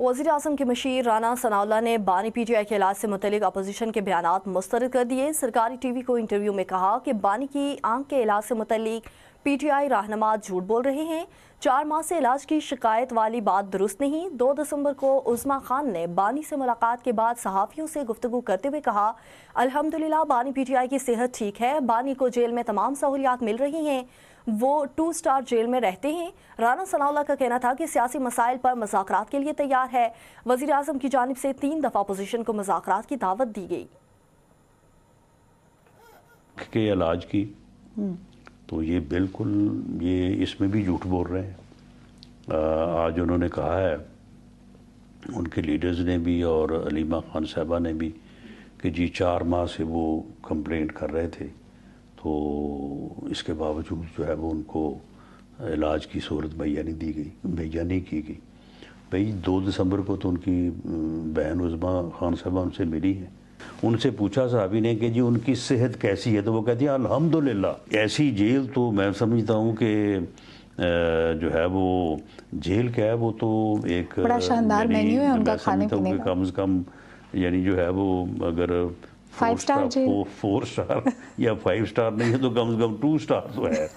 वज़ीर-ए-आज़म के मशीर राना सनाउल्लाह ने बानी पीटीआई के इलाज से मुतल्लिक अपोजिशन के बयानात मुस्तरद कर दिए। सरकारी टीवी को इंटरव्यू में कहा कि बानी की आंख के इलाज से मुतल्लिक पीटीआई रहनुमा झूठ बोल रहे हैं। 4 माह से इलाज की शिकायत वाली बात दुरुस्त नहीं। 2 दिसंबर को उज़्मा खान ने बानी से मुलाकात के बाद सहाफ़ियों से गुफ्तगू करते हुए कहा, अल्हम्दुलिल्लाह बानी पीटीआई की सेहत ठीक है। बानी को जेल में तमाम सहूलियात मिल रही हैं। वो 2 स्टार जेल में रहते हैं। राना सनाउल्लाह का कहना था कि सियासी मसाइल पर मुज़ाकरात के लिए तैयार है। वज़ीर-ए-आज़म की जानिब से 3 दफ़ा अपोजिशन को मुज़ाकरात की दावत दी गई। के इलाज की तो ये बिल्कुल ये इसमें भी झूठ बोल रहे हैं। आज उन्होंने कहा है, उनके लीडर्स ने भी और अलीमा खान साहबा ने भी, कि जी 4 माह से वो कंप्लेंट कर रहे थे, तो इसके बावजूद जो है वो उनको इलाज की सूरत मुहैया नहीं की गई। भाई 2 दिसंबर को तो उनकी बहन उज़्मा खान साहबा उनसे मिली है। उनसे पूछा साहबी ने कि जी उनकी सेहत कैसी है, तो वो कहती है अल्हम्दुलिल्लाह। ऐसी जेल तो मैं समझता हूँ कि जो है वो जेल क्या है, वो तो एक बड़ा शानदार मेन्यू है उनका खाने पीने का। कम से कम यानी जो है वो अगर 5 स्टार जेल, 4 स्टार या 5 स्टार नहीं है तो कम से कम 2 स्टार तो है।